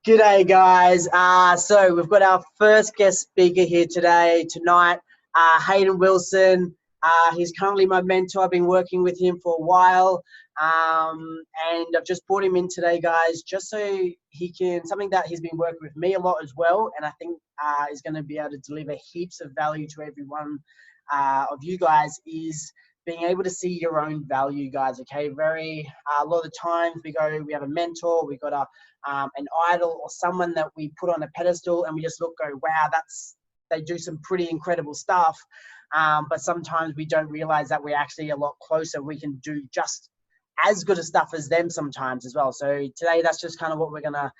G'day, guys. So we've got our first guest speaker here tonight, Hayden Wilson. He's currently my mentor. I've been working with him for a while, and I've just brought him in today, guys, just so he can, something that he's been working with me a lot as well, and I think is going to be able to deliver heaps of value to every one of you guys, is being able to see your own value, guys. Okay, a lot of the times we have a mentor, we got an idol or someone that we put on a pedestal, and we just go, wow, they do some pretty incredible stuff. But sometimes we don't realize that we're actually a lot closer. We can do just as good a stuff as them sometimes as well. So today, that's just kind of what we're gonna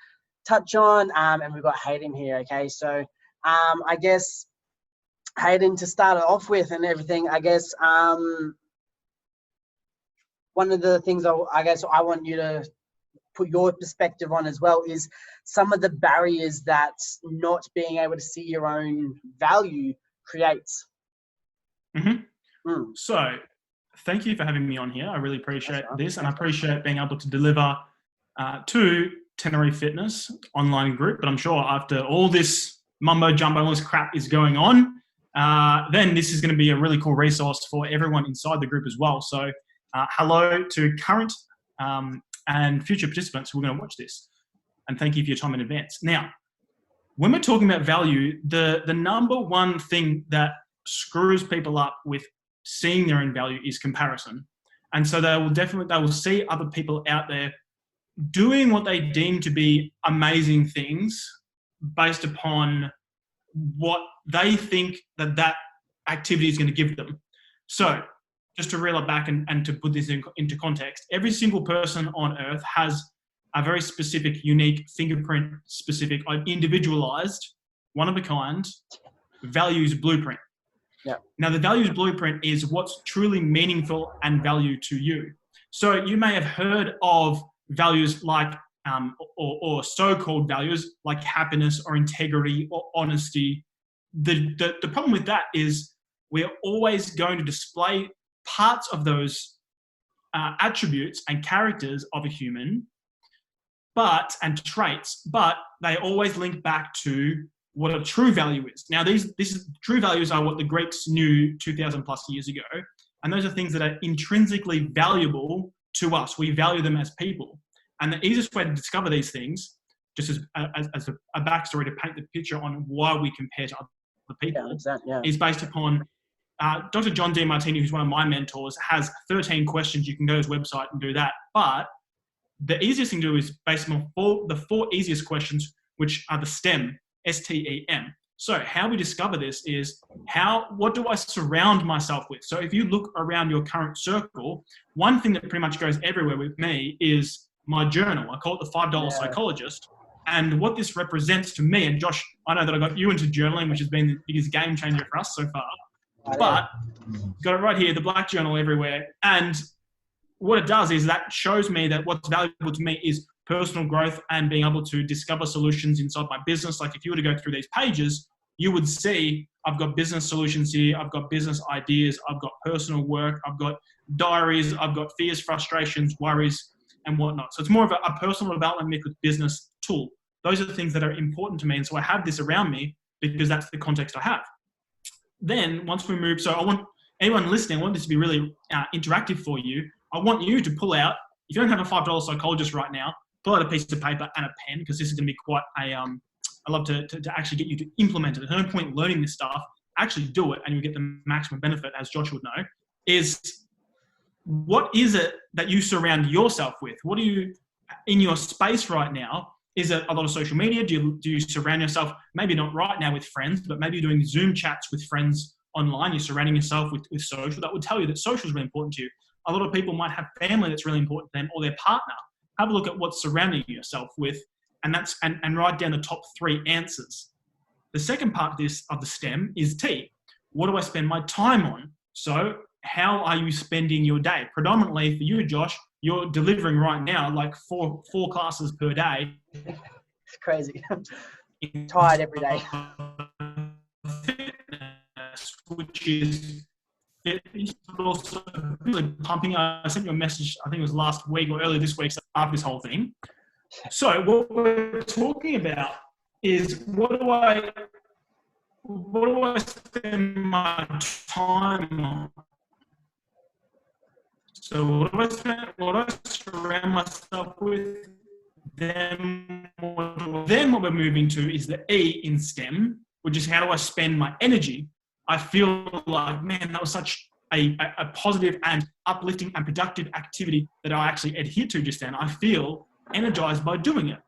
touch on. And we've got Hayden here. Okay, so I guess Hayden, to start it off with and everything, I guess one of the things I want you to put your perspective on as well is some of the barriers that not being able to see your own value creates. So thank you for having me on here. I really appreciate this, and I appreciate being able to deliver to Tenerife Fitness online group. But I'm sure after all this mumbo jumbo, all this crap is going on, then this is going to be a really cool resource for everyone inside the group as well. So hello to current and future participants who are going to watch this, and thank you for your time in advance. Now, when we're talking about value, the number one thing that screws people up with seeing their own value is comparison. And so they will see other people out there doing what they deem to be amazing things based upon what they think that activity is going to give them. So just to reel it back and to put this into context, every single person on earth has a very specific, unique, fingerprint specific, individualized, one of a kind values blueprint. Yeah. Now, the values blueprint is what's truly meaningful and value to you. So you may have heard of values like, or so-called values like happiness or integrity or honesty. The problem with that is we're always going to display parts of those attributes and characters of a human, and traits, but they always link back to what a true value is. Now, true values are what the Greeks knew 2,000 plus years ago, and those are things that are intrinsically valuable to us. We value them as people, and the easiest way to discover these things, just as a backstory to paint the picture on why we compare to other people, is based upon Dr. John Demartini, who's one of my mentors, has 13 questions. You can go to his website and do that. But the easiest thing to do is based on the four easiest questions, which are the STEM, STEM. So how we discover this is what do I surround myself with? So if you look around your current circle, one thing that pretty much goes everywhere with me is my journal. I call it the $5 psychologist. And what this represents to me, and Josh, I know that I got you into journaling, which has been the biggest game changer for us so far. But got it right here, the black journal everywhere. And what it does is that shows me that what's valuable to me is personal growth and being able to discover solutions inside my business. Like if you were to go through these pages, you would see I've got business solutions here, I've got business ideas, I've got personal work, I've got diaries, I've got fears, frustrations, worries, and whatnot. So it's more of a personal development mixed with business tool. Those are the things that are important to me. And so I have this around me because that's the context I have. Then once we move, so I want anyone listening, I want this to be really interactive for you. I want you to pull out, if you don't have a $5 psychologist right now, pull out a piece of paper and a pen, because this is going to be quite I love to actually get you to implement it. There's no point learning this stuff, actually do it and you get the maximum benefit, as Josh would know, is what is it that you surround yourself with? What are you in your space right now? Is it a lot of social media? Do you surround yourself, maybe not right now with friends, but maybe you're doing Zoom chats with friends online, you're surrounding yourself with social? That would tell you that social is really important to you. A lot of people might have family that's really important to them, or their partner. Have a look at what's surrounding yourself with, and write down the top 3 answers. The second part of the STEM is T. What do I spend my time on? So how are you spending your day? Predominantly for you, Josh, you're delivering right now like four classes per day. It's crazy. I'm tired every day. Fitness, which is also really pumping. I sent you a message, I think it was last week or earlier this week, after this whole thing. So what we're talking about is what do I spend my time on? So what do I surround myself with? Then what we're moving to is the E in STEM, which is how do I spend my energy? I feel like, man, that was such a positive and uplifting and productive activity that I actually adhered to just then. I feel energized by doing it.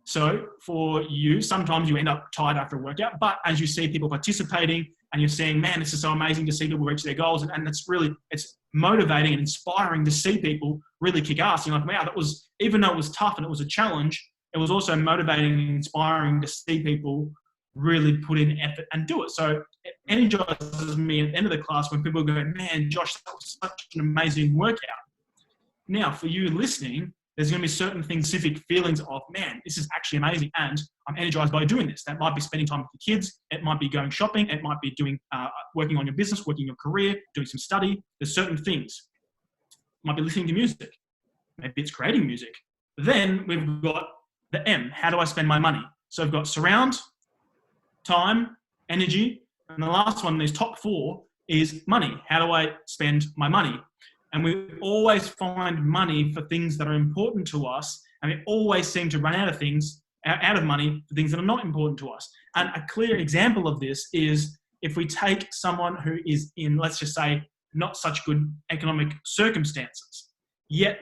So for you, sometimes you end up tired after a workout, but as you see people participating and you're saying, man, this is so amazing to see people reach their goals. And it's motivating and inspiring to see people really kick ass. You're like, wow, that was, even though it was tough and it was a challenge, it was also motivating and inspiring to see people really put in effort and do it. So it energizes me at the end of the class when people go, man, Josh, that was such an amazing workout. Now, for you listening, there's going to be certain things, specific feelings of, man, this is actually amazing and I'm energized by doing this. That might be spending time with the kids. It might be going shopping. It might be doing working on your business, working your career, doing some study. There's certain things. It might be listening to music. Maybe it's creating music. Then we've got the M, how do I spend my money? So I've got surround, time, energy, and the last one, these top four, is money. How do I spend my money? And we always find money for things that are important to us, and we always seem to run out of money for things that are not important to us. And a clear example of this is if we take someone who is in, let's just say, not such good economic circumstances, yet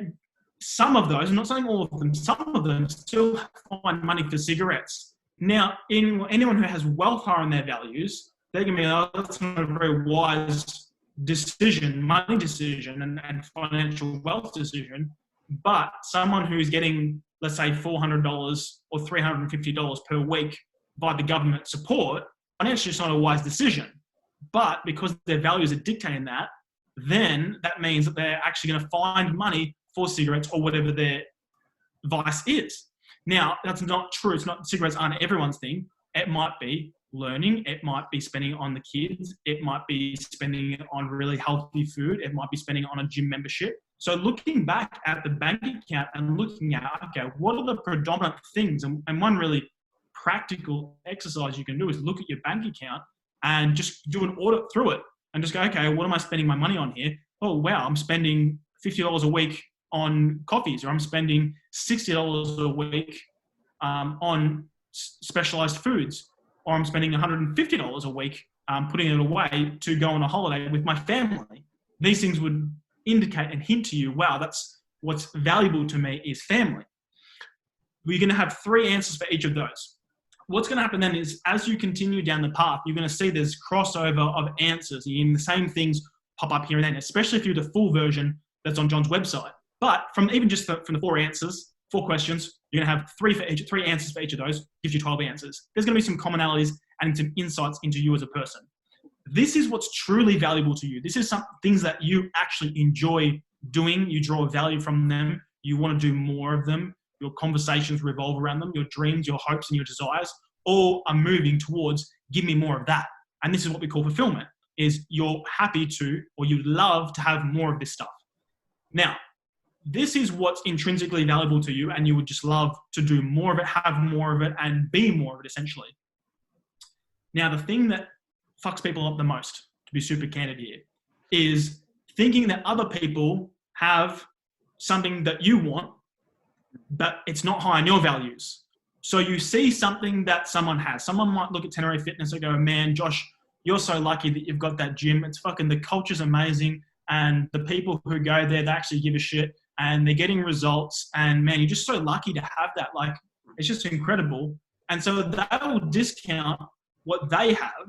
some of those, I'm not saying all of them, some of them still find money for cigarettes. Now, anyone who has welfare in their values, they're going to be, oh, that's not a very wise decision, money decision and financial wealth decision. But someone who's getting, let's say, $400 or $350 per week by the government support, financially it's not a wise decision. But because their values are dictating that, then that means that they're actually going to find money for cigarettes or whatever their vice is. Now, that's not true. It's not, cigarettes aren't everyone's thing. It might be learning. It might be spending it on the kids. It might be spending it on really healthy food. It might be spending it on a gym membership. So looking back at the bank account and looking at, okay, what are the predominant things? And one really practical exercise you can do is look at your bank account and just do an audit through it and just go, okay, what am I spending my money on here? Oh, wow, I'm spending $50 a week on coffees, or I'm spending $60 a week on specialized foods, or I'm spending $150 a week putting it away to go on a holiday with my family. These things would indicate and hint to you, wow, that's what's valuable to me is family. We're going to have 3 answers for each of those. What's going to happen then is as you continue down the path, you're going to see there's crossover of answers. And the same things pop up here and then, especially if you're the full version that's on John's website. But from even just from the 4 answers, 4 questions, you're going to have 3 answers for each of those, gives you 12 answers. There's going to be some commonalities and some insights into you as a person. This is what's truly valuable to you. This is some things that you actually enjoy doing. You draw value from them. You want to do more of them. Your conversations revolve around them. Your dreams, your hopes, and your desires all are moving towards, give me more of that. And this is what we call fulfillment, is you're happy to, or you'd love to have more of this stuff. Now, this is what's intrinsically valuable to you, and you would just love to do more of it, have more of it, and be more of it, essentially. Now, the thing that fucks people up the most, to be super candid here, is thinking that other people have something that you want, but it's not high on your values. So you see something that someone has. Someone might look at Tenerife Fitness and go, man, Josh, you're so lucky that you've got that gym. It's fucking, the culture's amazing. And the people who go there, they actually give a shit and they're getting results. And man, you're just so lucky to have that. Like, it's just incredible. And so they will discount what they have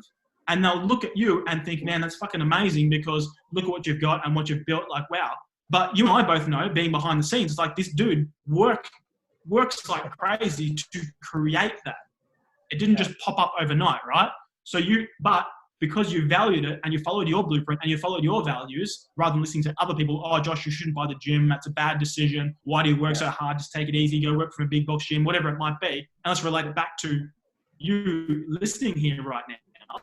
and they'll look at you and think, man, that's fucking amazing because look at what you've got and what you've built. Like, wow. But you and I both know, being behind the scenes, it's like this dude works like crazy to create that. It didn't just pop up overnight, right? So but because you valued it and you followed your blueprint and you followed your values, rather than listening to other people, oh, Josh, you shouldn't buy the gym. That's a bad decision. Why do you work so hard? Just take it easy. Go work for a big box gym, whatever it might be. And let's relate it back to you listening here right now,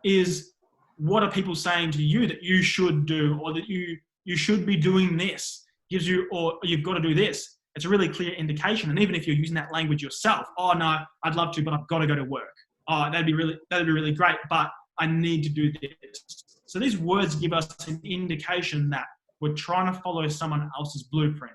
is what are people saying to you that you should do, or that you should be doing this, gives you, or you've got to do this. it's a really clear indication. And even if you're using that language yourself, oh no, I'd love to, but I've got to go to work. Oh, that'd be really great, but I need to do this. So these words give us an indication that we're trying to follow someone else's blueprint.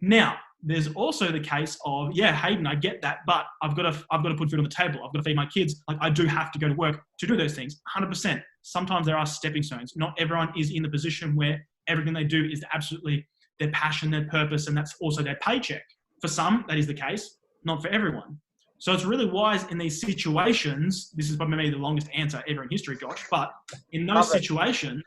Now, there's also the case of, yeah, Hayden, I get that, but I've got to put food on the table. I've got to feed my kids. Like, I do have to go to work to do those things. 100%. Sometimes there are stepping stones. Not everyone is in the position where everything they do is absolutely their passion, their purpose, and that's also their paycheck. For some, that is the case, not for everyone. So it's really wise in these situations. This is probably maybe the longest answer ever in history, Josh, but in those situations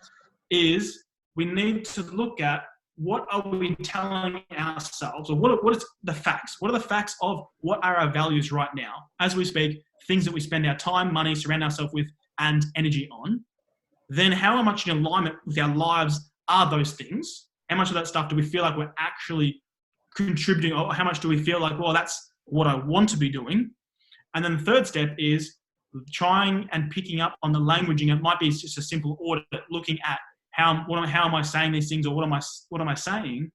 is we need to look at what are we telling ourselves, or what is the facts? What are the facts of what are our values right now? As we speak, things that we spend our time, money, surround ourselves with, and energy on. Then how much in alignment with our lives are those things? How much of that stuff do we feel like we're actually contributing, or how much do we feel like, well, that's what I want to be doing? And then the third step is trying and picking up on the languaging. It might be just a simple audit, looking at how am I saying these things, or what am I saying,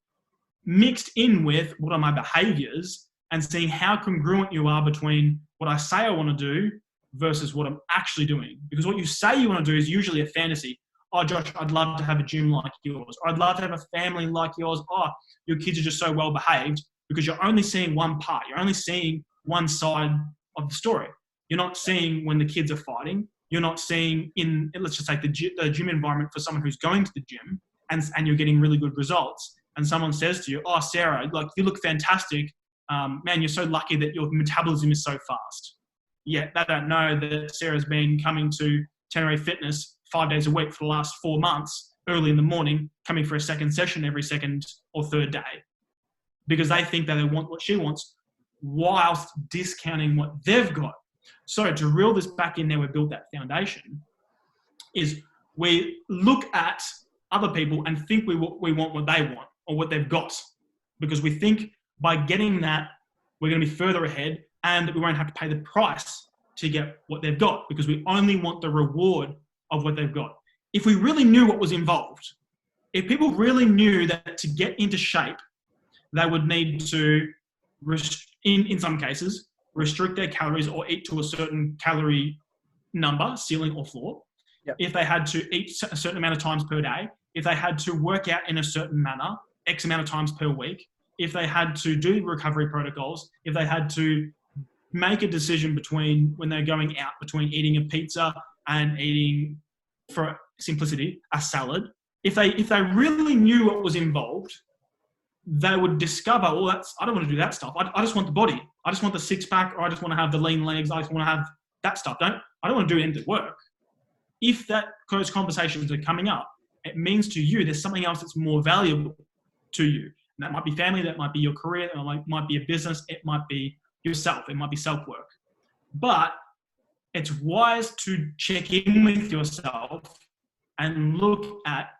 mixed in with what are my behaviors, and seeing how congruent you are between what I say I want to do versus what I'm actually doing. Because what you say you want to do is usually a fantasy. Oh, Josh, I'd love to have a gym like yours. Or I'd love to have a family like yours. Oh, your kids are just so well behaved, because you're only seeing one part. You're only seeing one side of the story. You're not seeing when the kids are fighting. You're not seeing in, let's just take the gym environment for someone who's going to the gym and you're getting really good results. And someone says to you, oh, Sarah, like, you look fantastic. Man, you're so lucky that your metabolism is so fast. Yet they don't know that Sarah's been coming to Tenerife Fitness 5 days a week for the last 4 months, early in the morning, coming for a second session every second or third day, because they think that they want what she wants whilst discounting what they've got. So to reel this back in there, we built that foundation, is we look at other people and think we want what they want or what they've got, because we think by getting that, we're going to be further ahead and we won't have to pay the price to get what they've got, because we only want the reward of what they've got. If we really knew what was involved, if people really knew that to get into shape, they would need to, in some cases, restrict their calories or eat to a certain calorie number, ceiling or floor. Yep. If they had to eat a certain amount of times per day, if they had to work out in a certain manner, X amount of times per week, if they had to do recovery protocols, if they had to make a decision between, when they're going out, between eating a pizza and eating, for simplicity, a salad, if they really knew what was involved, they would discover, well, I don't want to do that stuff. I just want the body. I just want the six pack, or I just want to have the lean legs. I just want to have that stuff. I don't want to do any of the work. If those conversations are coming up, it means to you there's something else that's more valuable to you. And that might be family, that might be your career, it might be a business, it might be yourself, it might be self-work. But it's wise to check in with yourself and look at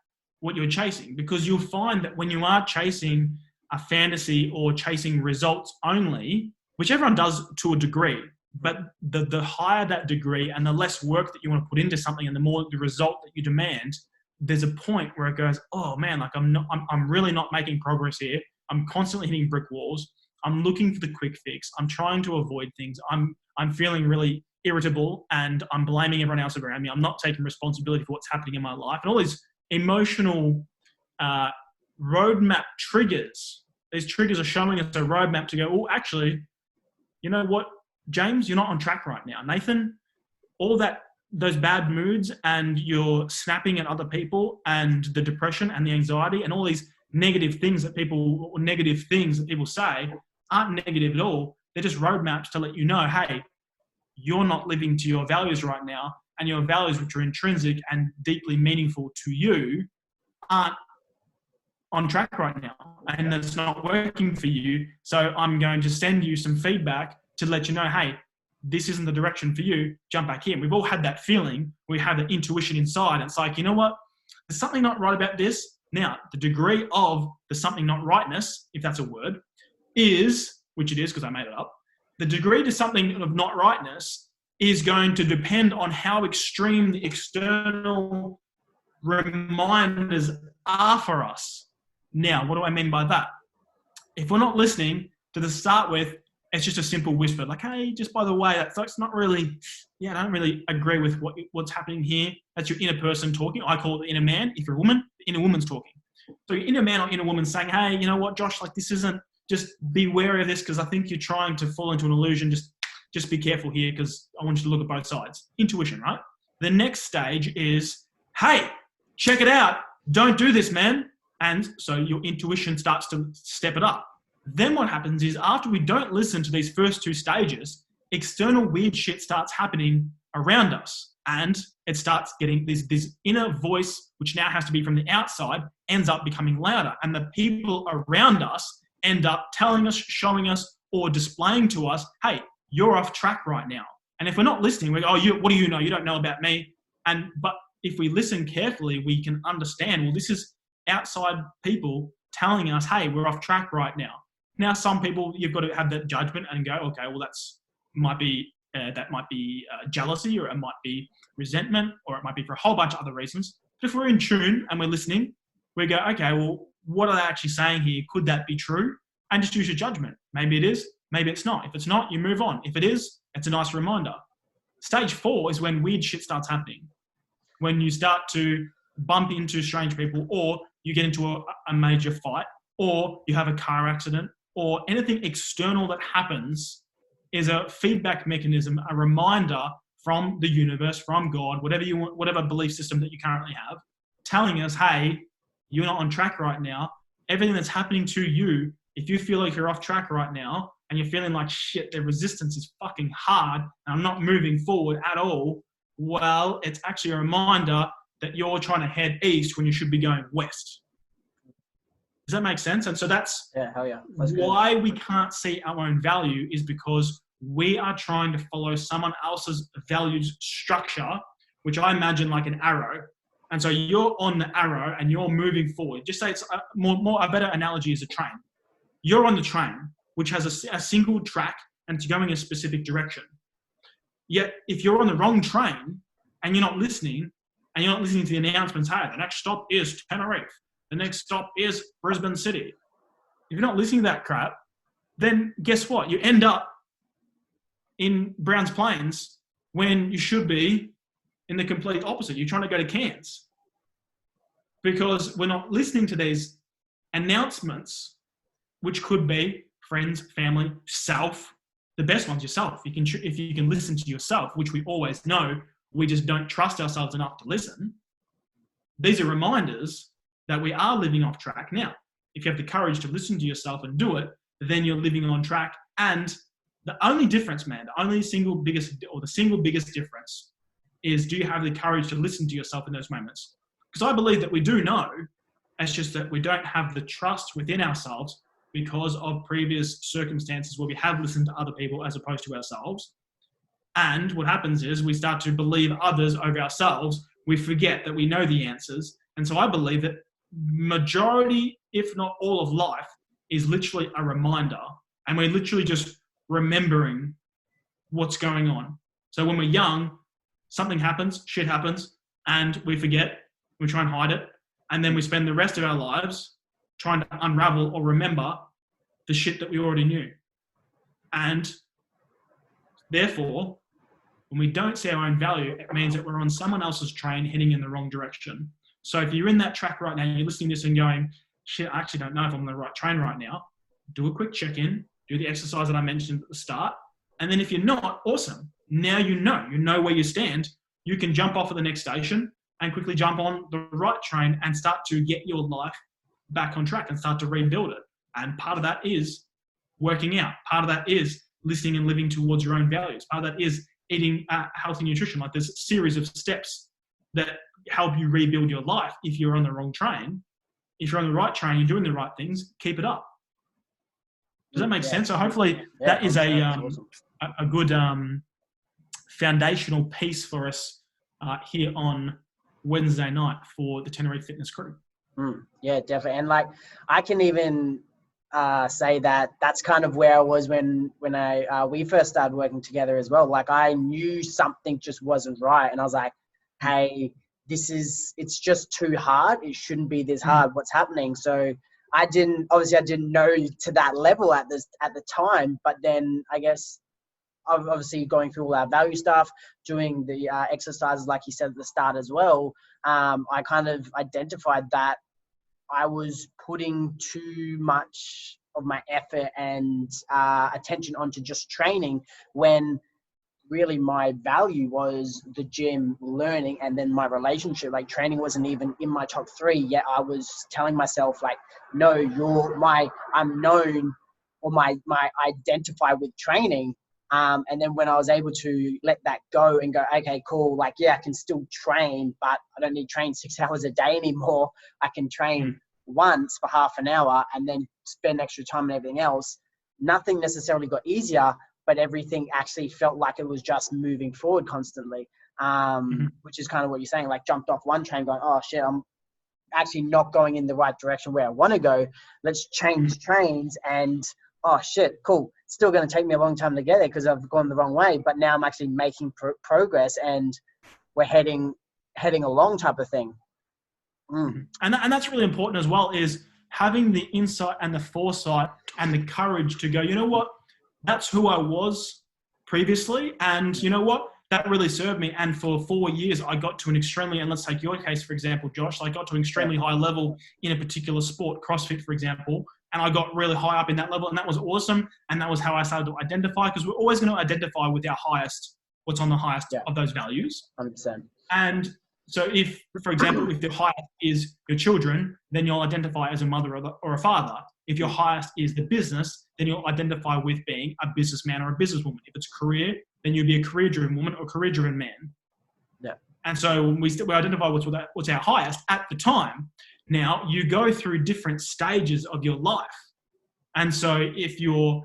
what you're chasing, because you'll find that when you are chasing a fantasy or chasing results only, which everyone does to a degree, but the higher that degree and the less work that you want to put into something and the more the result that you demand, there's a point where it goes, oh man, like I'm really not making progress here. I'm constantly hitting brick walls. I'm looking for the quick fix. I'm trying to avoid things. I'm feeling really irritable and I'm blaming everyone else around me. I'm not taking responsibility for what's happening in my life. And all these emotional roadmap triggers. These triggers are showing us a roadmap to go, oh, actually, you know what, James, you're not on track right now. Nathan, all those bad moods and you're snapping at other people and the depression and the anxiety and all these negative things that people say aren't negative at all. They're just roadmaps to let you know, hey, you're not living to your values right now, and your values, which are intrinsic and deeply meaningful to you, aren't on track right now, and it's not working for you. So I'm going to send you some feedback to let you know, hey, this isn't the direction for you. Jump back in. We've all had that feeling. We have that intuition inside. It's like, you know what? There's something not right about this. Now, the degree of the something not rightness, if that's a word, is, which it is because I made it up, the degree to something of not rightness is going to depend on how extreme the external reminders are for us. Now, what do I mean by that? if we're not listening to start with, it's just a simple whisper, like, hey, just by the way, that's not really, I don't really agree with what's happening here. That's your inner person talking. I call it the inner man. If you're a woman, the inner woman's talking. So your inner man or inner woman saying, hey, you know what, Josh, like this isn't, just be wary of this because I think you're trying to fall into an illusion. Just be careful here because I want you to look at both sides. Intuition, right? The next stage is, hey, check it out. Don't do this, man. And so your intuition starts to step it up. Then what happens is after we don't listen to these first two stages, external weird shit starts happening around us. And it starts getting this inner voice, which now has to be from the outside, ends up becoming louder. And the people around us end up telling us, showing us, or displaying to us, hey, you're off track right now. And if we're not listening, we go, oh, what do you know? You don't know about me. But if we listen carefully, we can understand, well, this is outside people telling us, hey, we're off track right now. Now, some people, you've got to have that judgment and go, okay, well, that might be jealousy, or it might be resentment, or it might be for a whole bunch of other reasons. But if we're in tune and we're listening, we go, okay, well, what are they actually saying here? Could that be true? And just use your judgment. Maybe it is, maybe it's not. If it's not, you move on. If it is, it's a nice reminder. Stage 4 is when weird shit starts happening. When you start to bump into strange people, or you get into a major fight, or you have a car accident, or anything external that happens is a feedback mechanism, a reminder from the universe, from God, whatever you want, whatever belief system that you currently have, telling us, hey, you're not on track right now. Everything that's happening to you, if you feel like you're off track right now and you're feeling like shit, the resistance is fucking hard and I'm not moving forward at all, well, it's actually a reminder that you're trying to head east when you should be going west. Does that make sense? And so that's hell yeah. why we can't see our own value, is because we are trying to follow someone else's values structure, which I imagine like an arrow. And so you're on the arrow and you're moving forward. Just say it's a better analogy is a train. You're on the train, which has a single track and it's going a specific direction. Yet if you're on the wrong train and you're not listening, and you're not listening to the announcements, hey, the next stop is Tenerife. The next stop is Brisbane City. If you're not listening to that crap, then guess what? You end up in Browns Plains when you should be in the complete opposite. You're trying to go to Cairns because we're not listening to these announcements, which could be friends, family, self. The best one's yourself. If you can listen to yourself, which we always know, we just don't trust ourselves enough to listen. These are reminders that we are living off track. Now, if you have the courage to listen to yourself and do it, then you're living on track. And the only difference, man, the single biggest difference is, do you have the courage to listen to yourself in those moments? Because I believe that we do know. It's just that we don't have the trust within ourselves because of previous circumstances where we have listened to other people as opposed to ourselves. And what happens is we start to believe others over ourselves. We forget that we know the answers. And so I believe that majority, if not all of life, is literally a reminder. And we're literally just remembering what's going on. So when we're young, something happens, shit happens, and we forget, we try and hide it. And then we spend the rest of our lives trying to unravel or remember the shit that we already knew. And therefore, when we don't see our own value, it means that we're on someone else's train heading in the wrong direction. So if you're in that track right now, you're listening to this and going, shit, I actually don't know if I'm on the right train right now. Do a quick check-in, do the exercise that I mentioned at the start. And then if you're not, awesome. Now you know where you stand. You can jump off at the next station and quickly jump on the right train and start to get your life back on track and start to rebuild it. And part of that is working out. Part of that is listening and living towards your own values. Part of that is eating healthy nutrition. Like there's a series of steps that help you rebuild your life if you're on the wrong train. If you're on the right train, you're doing the right things, keep it up. Does that make sense? So hopefully that is a good foundational piece for us here on Wednesday night for the Tenerife Fitness crew. Yeah, definitely. And like, I can even say that that's kind of where I was when we first started working together as well. Like I knew something just wasn't right. And I was like, hey, it's just too hard. It shouldn't be this hard. What's happening? So I didn't know to that level at the time, but then I guess obviously going through all our value stuff, doing the exercises like you said at the start as well, I kind of identified that I was putting too much of my effort and attention onto just training, when really my value was the gym, learning, and then my relationship. Like training wasn't even in my top 3 yet. I was telling myself like, no, I'm known, or my identify with training. And then when I was able to let that go and go, okay, cool. Like, yeah, I can still train, but I don't need to train 6 hours a day anymore. I can train once for half an hour and then spend extra time and everything else. Nothing necessarily got easier, but everything actually felt like it was just moving forward constantly, which is kind of what you're saying, like jumped off one train going, oh shit, I'm actually not going in the right direction where I want to go. Let's change trains. And oh shit, cool. It's still going to take me a long time to get there because I've gone the wrong way, but now I'm actually making progress and we're heading along type of thing. And that's really important as well, is having the insight and the foresight and the courage to go, you know what, that's who I was previously. And you know what? That really served me. And for 4 years, I got to an extremely, and let's take your case, for example, Josh, I got to an extremely high level in a particular sport, CrossFit, for example, and I got really high up in that level. And that was awesome. And that was how I started to identify, because we're always going to identify with our highest, what's on the highest of those values. 100%. And so if, for example, if your highest is your children, then you'll identify as a mother or a father. If your highest is the business, then you'll identify with being a businessman or a businesswoman. If it's career, then you'll be a career-driven woman or career-driven man. Yeah. And so when we identify what's our highest at the time. Now, you go through different stages of your life. And so if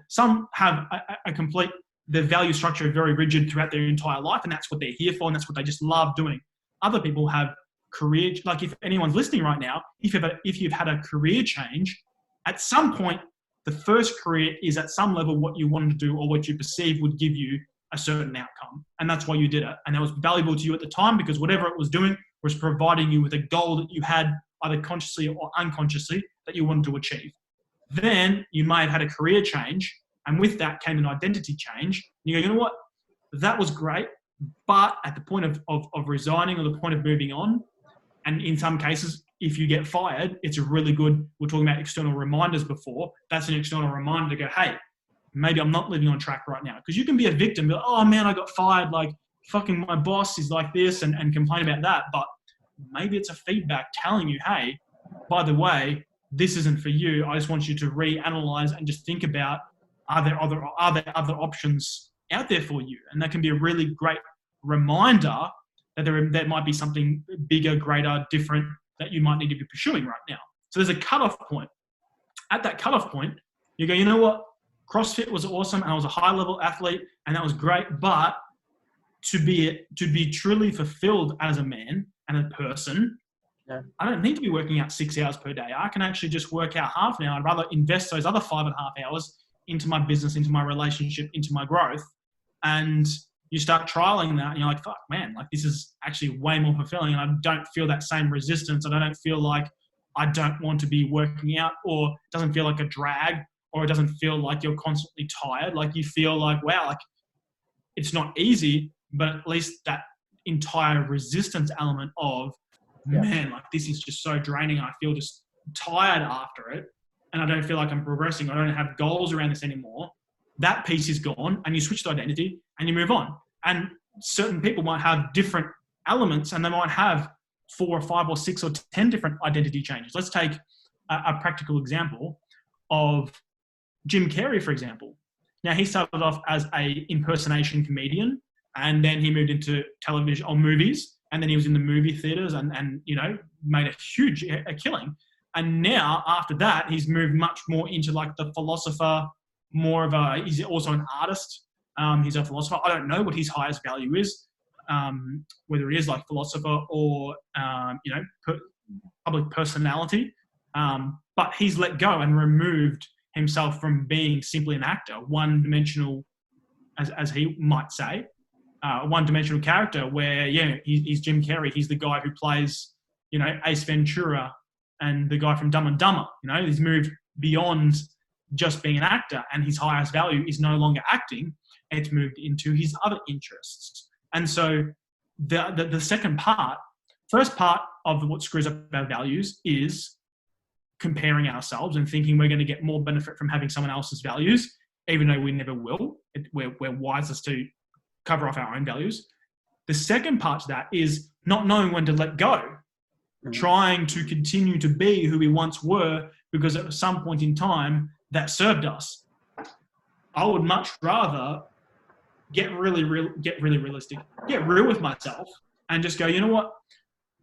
some have a complete, the value structure is very rigid throughout their entire life, and that's what they're here for, and that's what they just love doing. Other people have career, like if anyone's listening right now, if you've had a career change, at some point, the first career is at some level what you wanted to do or what you perceive would give you a certain outcome. And that's why you did it. And that was valuable to you at the time because whatever it was doing was providing you with a goal that you had either consciously or unconsciously that you wanted to achieve. Then you may have had a career change, and with that came an identity change. You go, you know what? That was great. But at the point of resigning or the point of moving on, and in some cases, if you get fired, it's a really good, we're talking about external reminders before, that's an external reminder to go, hey, maybe I'm not living on track right now. Because you can be a victim, be like, oh man, I got fired, like fucking my boss is like this and complain about that. But maybe it's a feedback telling you, hey, by the way, this isn't for you. I just want you to reanalyze and just think about, are there other options out there for you? And that can be a really great reminder that there might be something bigger, greater, different that you might need to be pursuing right now. So there's a cutoff point. At that cutoff point, you go, you know what? CrossFit was awesome. And I was a high level athlete and that was great. But to be truly fulfilled as a man and a person, I don't need to be working out 6 hours per day. I can actually just work out half an hour. I'd rather invest those other 5.5 hours into my business, into my relationship, into my growth. And you start trialing that and you're like, fuck, man, like this is actually way more fulfilling. And I don't feel that same resistance. I don't feel like I don't want to be working out, or it doesn't feel like a drag, or it doesn't feel like you're constantly tired. Like you feel like, wow, like it's not easy, but at least that entire resistance element of, man, like this is just so draining. I feel just tired after it. And I don't feel like I'm progressing. I don't have goals around this anymore. That piece is gone, and you switch to identity and you move on. And certain people might have different elements, and they might have 4 or 5 or 6 or 10 different identity changes. Let's take a practical example of Jim Carrey, for example. Now, he started off as a impersonation comedian, and then he moved into television or movies, and then he was in the movie theaters and you know, made a huge killing. And now, after that, he's moved much more into like the philosopher, he's also an artist. He's a philosopher. I don't know what his highest value is, whether it is like philosopher or, you know, public personality. But he's let go and removed himself from being simply an actor, one-dimensional, as he might say, one-dimensional character where, yeah, he's Jim Carrey. He's the guy who plays, you know, Ace Ventura and the guy from Dumb and Dumber. He's moved beyond just being an actor, and his highest value is no longer acting. It's moved into his other interests. And so the first part of what screws up our values is comparing ourselves and thinking we're going to get more benefit from having someone else's values, even though we never will. We're wisest to cover off our own values. The second part to that is not knowing when to let go, trying to continue to be who we once were because at some point in time that served us. I would much rather get really realistic, get real with myself and just go, you know what?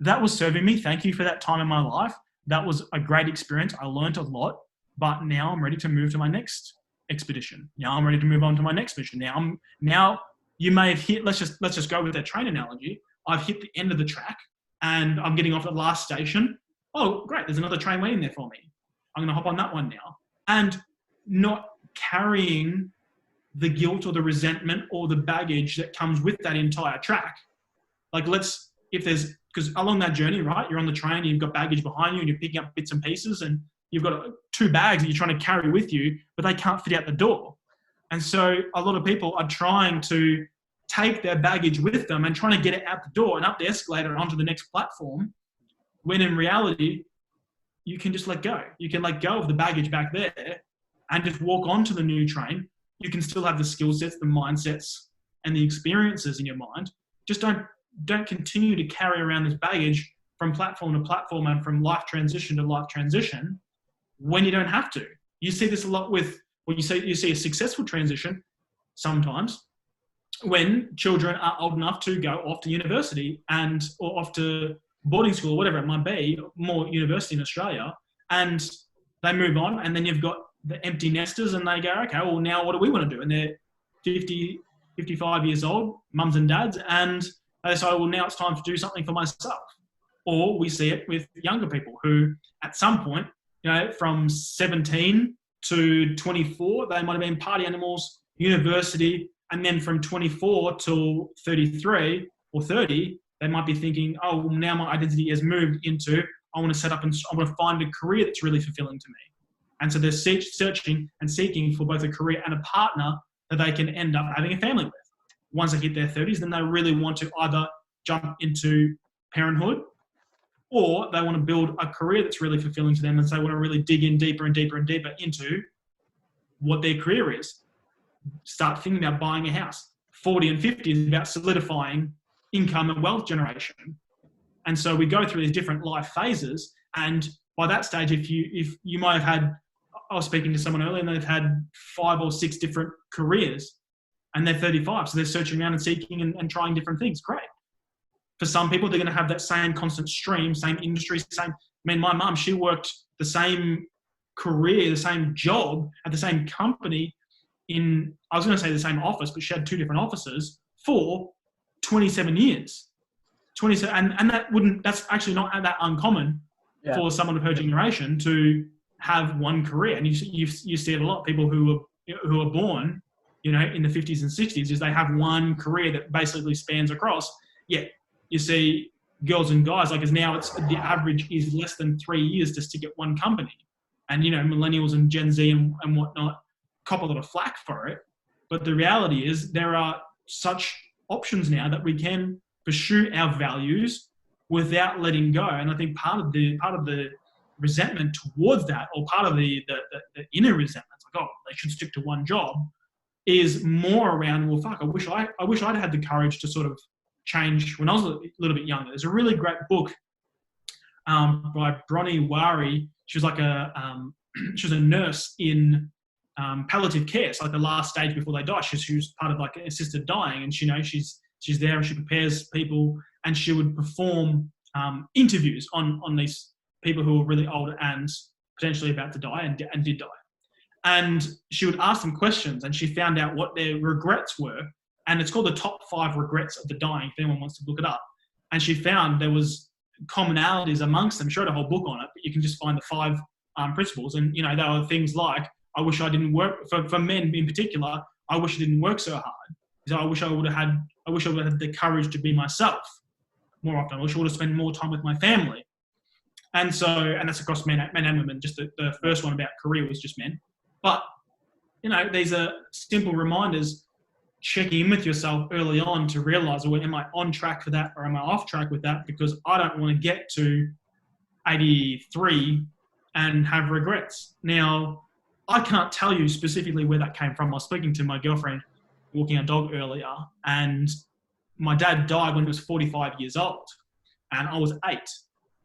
That was serving me. Thank you for that time in my life. That was a great experience. I learned a lot, but now I'm ready to move to my next expedition. Now I'm ready to move on to my next mission. Now you may have hit, let's just go with that train analogy. I've hit the end of the track and I'm getting off at the last station. Oh, great. There's another train waiting there for me. I'm going to hop on that one now. And not carrying the guilt or the resentment or the baggage that comes with that entire track. Like because along that journey, right, you're on the train, you've got baggage behind you and you're picking up bits and pieces and you've got 2 bags that you're trying to carry with you, but they can't fit out the door. And so a lot of people are trying to take their baggage with them and trying to get it out the door and up the escalator and onto the next platform, when in reality, you can just let go. You can let go of the baggage back there and just walk onto the new train. You can still have the skill sets, the mindsets, and the experiences in your mind. Just don't continue to carry around this baggage from platform to platform and from life transition to life transition when you don't have to. You see this a lot with when you see a successful transition sometimes when children are old enough to go off to university or off to boarding school or whatever it might be, more university in Australia, and they move on, and then you've got the empty nesters and they go, okay, well, now what do we want to do? And they're 50, 55 years old, mums and dads, and they say, well, now it's time to do something for myself. Or we see it with younger people who at some point, from 17 to 24, they might have been party animals, university, and then from 24 till 33 or 30, they might be thinking, oh, well, now my identity has moved into, I want to set up and I want to find a career that's really fulfilling to me. And so they're searching and seeking for both a career and a partner that they can end up having a family with. Once they hit their 30s, then they really want to either jump into parenthood or they want to build a career that's really fulfilling to them, and so they want to really dig in deeper and deeper and deeper into what their career is. Start thinking about buying a house. 40 and 50 is about solidifying income and wealth generation. And so we go through these different life phases, and by that stage, if you might have had, I was speaking to someone earlier and they've had 5 or 6 different careers and they're 35. So they're searching around and seeking and trying different things. Great. For some people, they're going to have that same constant stream, same industry, my mum, she worked the same career, the same job at the same company I was going to say the same office, but she had 2 different offices for 27 years. 27, and that's actually not that uncommon for someone of her generation to have one career. And you see it a lot. People who are born, in the 50s and 60s, is they have one career that basically spans across. Yet you see girls and guys, like, as now it's the average is less than 3 years to stick at one company. And, millennials and Gen Z and whatnot cop a lot of flack for it. But the reality is there are such options now that we can pursue our values without letting go. And I think part of the resentment towards that, or part of the inner resentment, like, oh, they should stick to one job, is more around, well, fuck, I wish I'd had the courage to sort of change when I was a little bit younger. There's a really great book by Bronnie Wary. She was she was a nurse in palliative care, so like the last stage before they die. She was part of like assisted dying, and she's there and she prepares people, and she would perform interviews on these people who were really old and potentially about to die and did die. And she would ask them questions, and she found out what their regrets were. And it's called the top 5 regrets of the dying, if anyone wants to look it up. And she found there was commonalities amongst them. She wrote a whole book on it, but you can just find the 5 principles. And, there were things like, I wish I didn't work, for men in particular, I wish I didn't work so hard. So I wish I would have had the courage to be myself more often. I wish I would have spent more time with my family. And that's across men and women. Just the first one about career was just men. But, these are simple reminders, checking in with yourself early on to realize, well, am I on track for that or am I off track with that? Because I don't want to get to 83 and have regrets. Now, I can't tell you specifically where that came from. I was speaking to my girlfriend walking our dog earlier, and my dad died when he was 45 years old, and I was 8.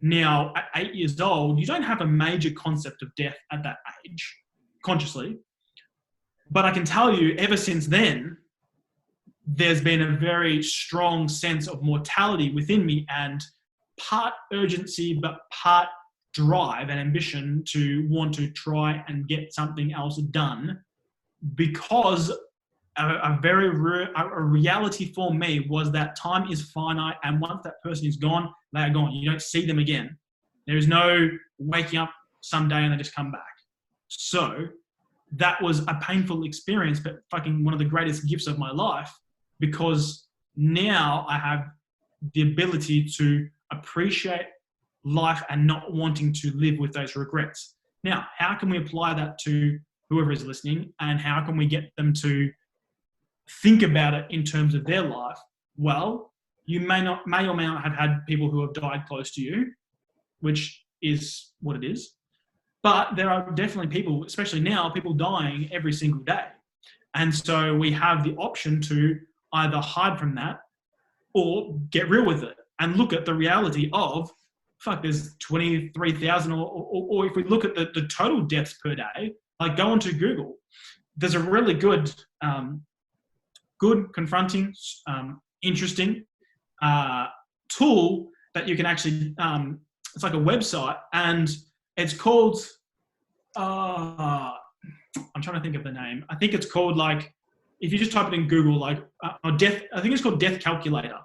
Now, at 8 years old, you don't have a major concept of death at that age, consciously. But I can tell you, ever since then, there's been a very strong sense of mortality within me, and part urgency, but part drive and ambition to want to try and get something else done, because a reality for me was that time is finite, and once that person is gone, they are gone. You don't see them again. There is no waking up someday and they just come back. So that was a painful experience, but fucking one of the greatest gifts of my life, because now I have the ability to appreciate life and not wanting to live with those regrets. Now, how can we apply that to whoever is listening, and how can we get them to think about it in terms of their life? Well, you may or may not have had people who have died close to you, which is what it is. But there are definitely people, especially now, people dying every single day. And so we have the option to either hide from that or get real with it and look at the reality of, there's 23,000, or if we look at the total deaths per day, like go onto Google. There's a really good confronting, interesting tool that you can actually, it's like a website, and it's called, I'm trying to think of the name. I think it's called, like, if you just type it in Google, like death, I think it's called Death Calculator.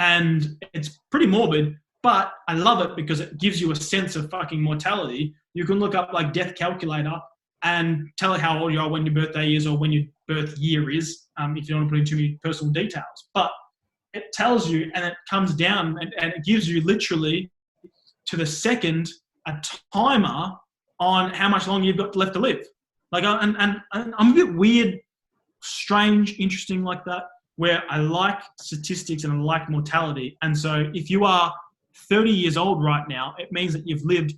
And it's pretty morbid, but I love it because it gives you a sense of fucking mortality. You can look up like Death Calculator and tell it how old you are, when your birthday is, or when your birth year is, if you don't want to put in too many personal details. But it tells you, and it comes down, and it gives you literally to the second a timer on how much longer you've got left to live. Like, and I'm a bit weird, strange, interesting like that, where I like statistics and I like mortality. And so if you are 30 years old right now, it means that you've lived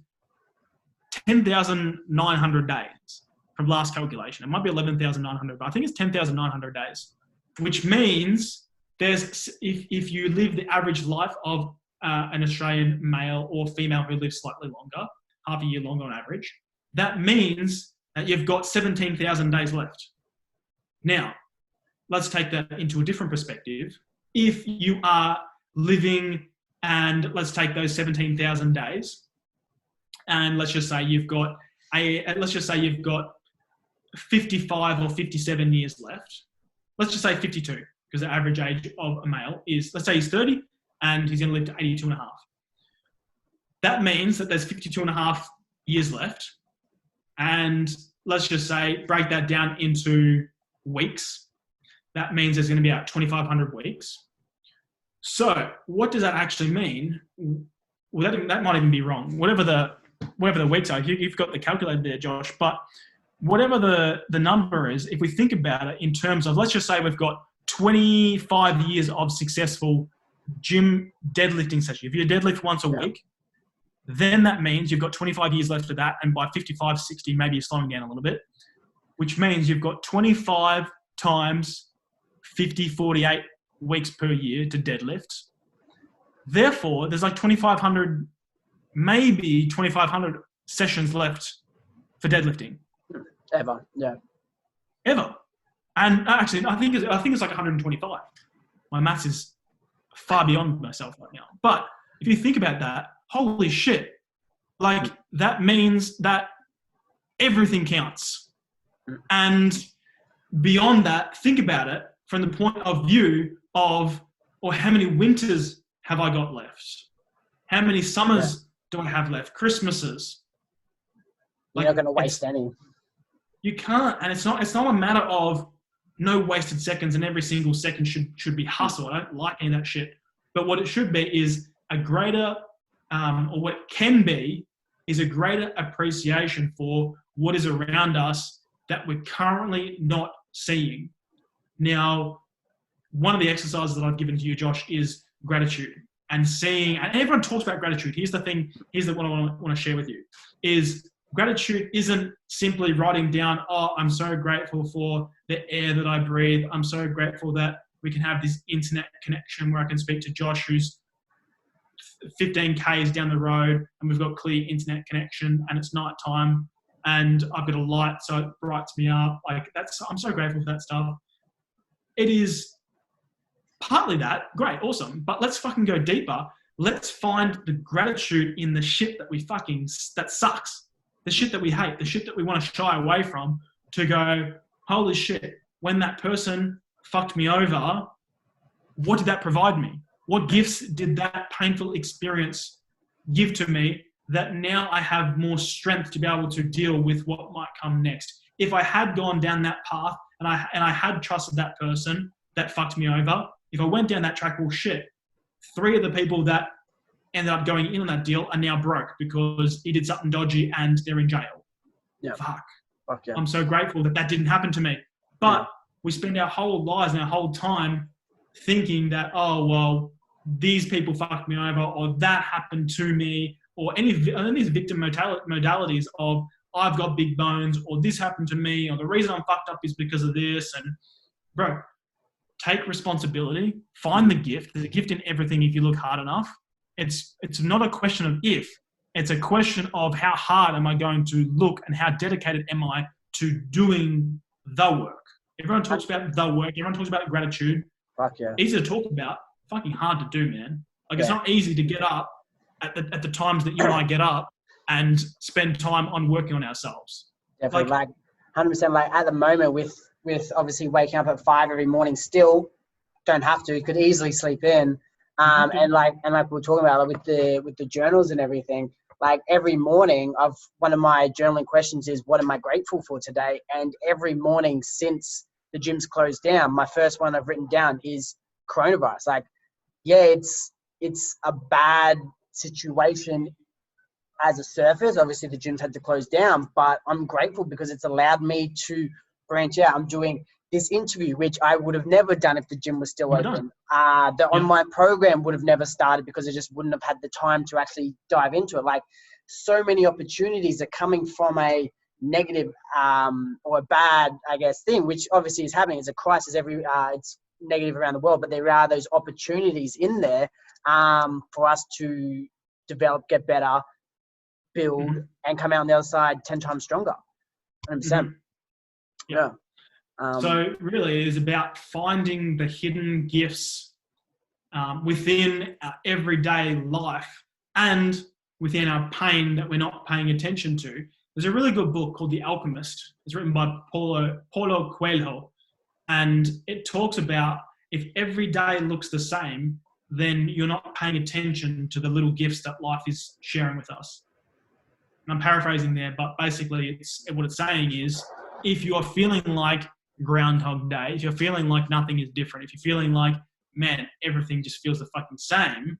10,900 days from last calculation. It might be 11,900, but I think it's 10,900 days, which means if you live the average life of an Australian male or female who lives slightly longer, half a year longer on average, that means that you've got 17,000 days left. Now, let's take that into a different perspective. If you are living, and let's take those 17,000 days, and let's just say you've got 55 or 57 years left. Let's just say 52, because the average age of a male is, let's say he's 30 and he's going to live to 82 and a half. That means that there's 52 and a half years left. And let's just say, break that down into weeks. That means there's going to be about 2,500 weeks. So what does that actually mean? Well, that might even be wrong. Whatever the weeks are, you've got the calculator there, Josh, but whatever the number is, if we think about it in terms of, let's just say we've got 25 years of successful gym deadlifting session. If you deadlift once a week, then that means you've got 25 years left of that, and by 55, 60, maybe you're slowing down a little bit, which means you've got 25 times 50, 48 weeks per year to deadlift. Therefore, there's like 2,500, maybe 2,500 sessions left for deadlifting. Ever, yeah. Ever. And actually, I think it's like 125. My maths is far beyond myself right now. But if you think about that, holy shit. Like, that means that everything counts. And beyond that, think about it from the point of view of, or how many winters have I got left? How many summers do I have left? Christmases. You're not going to waste any. You can't. And it's not a matter of no wasted seconds, and every single second should be hustle. I don't like any of that shit. But what it should be is a greater or what can be, is a greater appreciation for what is around us that we're currently not seeing. Now, one of the exercises that I've given to you, Josh, is gratitude. And seeing, and everyone talks about gratitude. Here's the thing, what I want to share with you, is gratitude isn't simply writing down, oh, I'm so grateful for the air that I breathe. I'm so grateful that we can have this internet connection where I can speak to Josh, who's 15 Ks down the road, and we've got clear internet connection, and it's night time, and I've got a light, so it brights me up. Like, I'm so grateful for that stuff. It is partly that, great, awesome, but let's fucking go deeper. Let's find the gratitude in the shit that sucks, the shit that we hate, the shit that we want to shy away from, to go, holy shit, when that person fucked me over, what did that provide me? What gifts did that painful experience give to me that now I have more strength to be able to deal with what might come next? If I had gone down that path and I had trusted that person that fucked me over, if I went down that track, well, shit, 3 of the people that ended up going in on that deal are now broke because he did something dodgy and they're in jail. Yeah. Fuck yeah. I'm so grateful that didn't happen to me. But we spend our whole lives and our whole time thinking that, oh, well, these people fucked me over, or that happened to me, or any of these victim modalities of, I've got big bones, or this happened to me, or the reason I'm fucked up is because of this. And bro, take responsibility, find the gift. There's a gift in everything if you look hard enough. It's not a question of if, it's a question of how hard am I going to look and how dedicated am I to doing the work. Everyone talks about the work. Everyone talks about gratitude. Fuck yeah. Easy to talk about, fucking hard to do, man. Like, it's not easy to get up at the times that you and I get up and spend time on working on ourselves. Definitely, like 100%. Like, at the moment, with obviously waking up at 5 every morning, still don't have to. Could easily sleep in. And like we're talking about, like, with the journals and everything. Like, every morning, one of my journaling questions is, what am I grateful for today? And every morning since the gym's closed down, my first one I've written down is coronavirus. Like, yeah, it's a bad situation as a surface. Obviously, the gyms had to close down, but I'm grateful because it's allowed me to branch out. I'm doing this interview, which I would have never done if the gym was still open. The online program would have never started because I just wouldn't have had the time to actually dive into it. Like, so many opportunities are coming from a negative or a bad, I guess, thing, which obviously is happening. It's a crisis. It's negative around the world, but there are those opportunities in there for us to develop, get better, build, and come out on the other side 10 times stronger. 100%. Yeah. So really, it is about finding the hidden gifts within our everyday life and within our pain that we're not paying attention to. There's a really good book called The Alchemist. It's written by Paulo Coelho. And it talks about, if every day looks the same, then you're not paying attention to the little gifts that life is sharing with us. And I'm paraphrasing there, but basically what it's saying is, if you're feeling like Groundhog Day, if you're feeling like nothing is different, if you're feeling like, man, everything just feels the fucking same,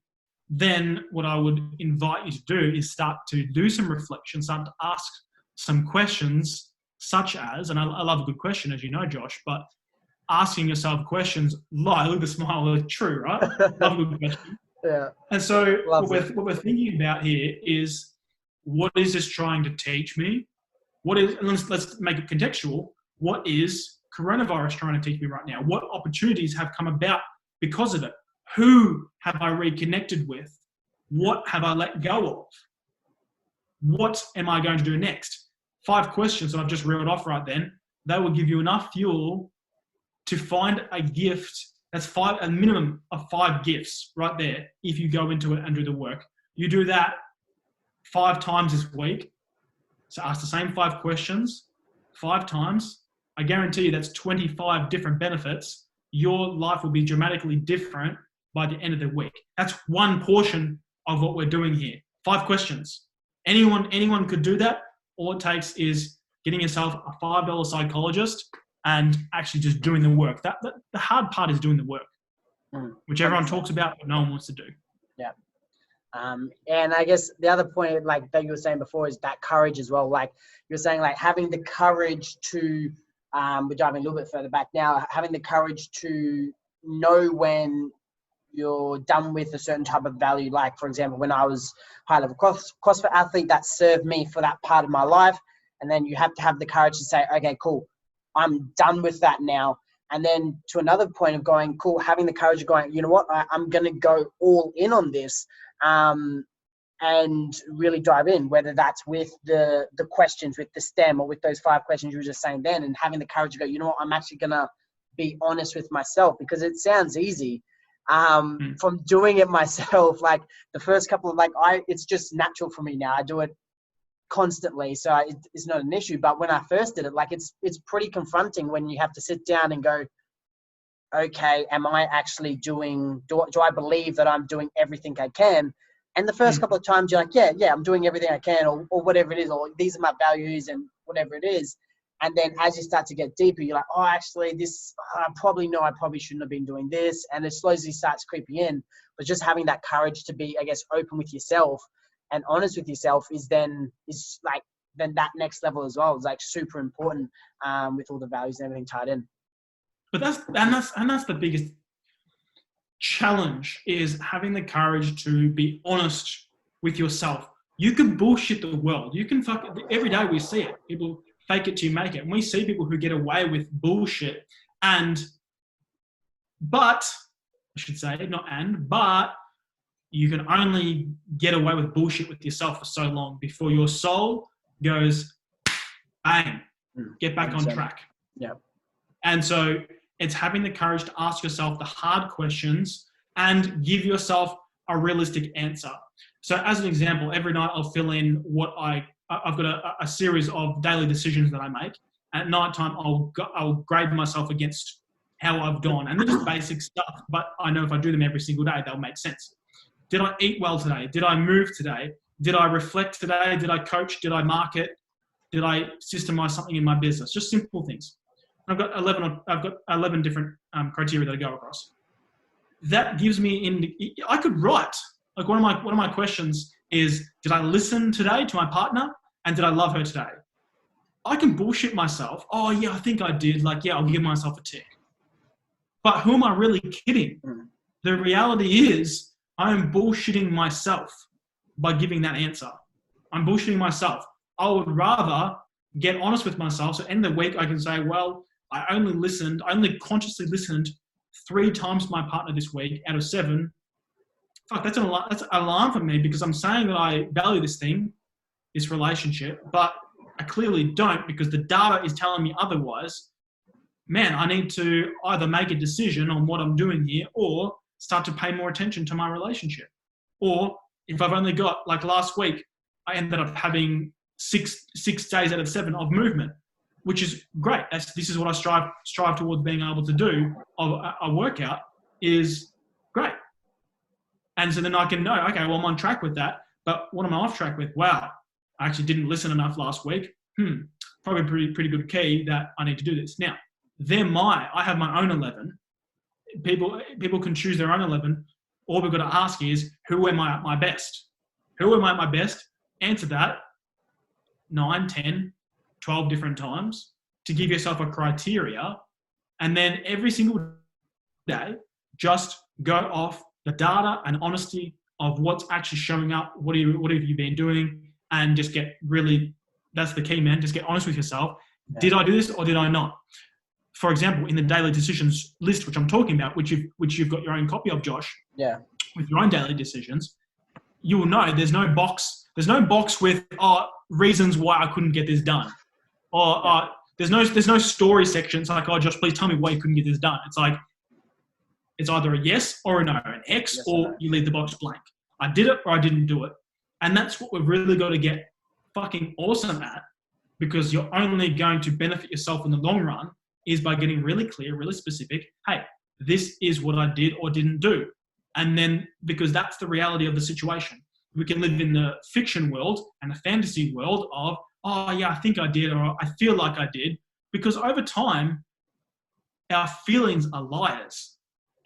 then what I would invite you to do is start to do some reflection, start to ask some questions, such as, and I love a good question, as you know, Josh, but asking yourself questions like, look at the smile, true, right? Love a good question. Yeah. And so what we're thinking about here is, what is this trying to teach me? Let's make it contextual. What is coronavirus trying to teach me right now? What opportunities have come about because of it? Who have I reconnected with? What have I let go of? What am I going to do next? 5 questions that I've just reeled off right then. They will give you enough fuel to find a gift. That's a minimum of 5 gifts right there if you go into it and do the work. You do that 5 times this week. So ask the same 5 questions 5 times. I guarantee you that's 25 different benefits. Your life will be dramatically different by the end of the week. That's one portion of what we're doing here. 5 questions. Anyone could do that. All it takes is getting yourself a $5 psychologist and actually just doing the work. The hard part is doing the work, which everyone talks about, but no one wants to do. Yeah. And I guess the other point, like that you were saying before, is that courage as well. Like you're saying, like having the courage to, we're diving a little bit further back now, having the courage to know when you're done with a certain type of value. Like, for example, when I was high-level CrossFit athlete, that served me for that part of my life. And then you have to have the courage to say, okay, cool, I'm done with that now. And then to another point of going, cool, having the courage of going, you know what, I'm going to go all in on this. And really dive in, whether that's with the questions, with the STEM, or with those 5 questions you were just saying then, and having the courage to go, you know what, I'm actually going to be honest with myself, because it sounds easy. From doing it myself, like the first couple of, it's just natural for me now. I do it constantly, so it's not an issue. But when I first did it, like it's pretty confronting when you have to sit down and go, okay, am I actually doing, do I believe that I'm doing everything I can? And the first couple of times you're like, yeah, I'm doing everything I can, or whatever it is, or these are my values and whatever it is. And then as you start to get deeper, you're like, oh, actually this, I probably shouldn't have been doing this. And it slowly starts creeping in. But just having that courage to be, I guess, open with yourself and honest with yourself then that next level as well is like super important, with all the values and everything tied in. But that's the biggest challenge, is having the courage to be honest with yourself. You can bullshit the world. You can every day we see it. People fake it till you make it. And we see people who get away with bullshit. But you can only get away with bullshit with yourself for so long before your soul goes, bang, get back on track. Yeah. And so it's having the courage to ask yourself the hard questions and give yourself a realistic answer. So as an example, every night I'll fill in I've got a series of daily decisions that I make. At nighttime, I'll grade myself against how I've done. And they're just basic stuff, but I know if I do them every single day, they'll make sense. Did I eat well today? Did I move today? Did I reflect today? Did I coach? Did I market? Did I systemize something in my business? Just simple things. I've got 11 different criteria that I go across. That gives me I could write, like one of my questions is, did I listen today to my partner, and did I love her today? I can bullshit myself. Oh yeah, I think I did. Like, yeah, I'll give myself a tick. But who am I really kidding? The reality is I am bullshitting myself by giving that answer. I'm bullshitting myself. I would rather get honest with myself. So end of the week, I can say, well, I only consciously listened 3 times to my partner this week out of 7. Fuck, that's an alarm for me, because I'm saying that I value this relationship, but I clearly don't, because the data is telling me otherwise. Man, I need to either make a decision on what I'm doing here, or start to pay more attention to my relationship. Or if I've only got, like last week, I ended up having 6 days out of 7 of movement, which is great. This is what I strive towards being able to do. A workout is great. And so then I can know, okay, well, I'm on track with that. But what am I off track with? Wow, I actually didn't listen enough last week. Probably pretty good key that I need to do this. Now, I have my own 11. People can choose their own 11. All we've got to ask is, who am I at my best? Who am I at my best? Answer that 9, 10, 12 different times to give yourself a criteria. And then every single day, just go off the data and honesty of what's actually showing up. What have you been doing? And just get really, that's the key, man. Just get honest with yourself. Yeah. Did I do this or did I not? For example, in the daily decisions list, which I'm talking about, which you've got your own copy of, Josh. Yeah. With your own daily decisions, you will know there's no box with reasons why I couldn't get this done, or there's no story section. It's like, oh, Josh, please tell me why you couldn't get this done. It's like, it's either a yes or a no, an X, yes, or you leave the box blank. I did it or I didn't do it. And that's what we've really got to get fucking awesome at, because you're only going to benefit yourself in the long run is by getting really clear, really specific. Hey, this is what I did or didn't do. And then, because that's the reality of the situation. We can live in the fiction world and the fantasy world of, oh yeah, I think I did, or I feel like I did, because over time, our feelings are liars.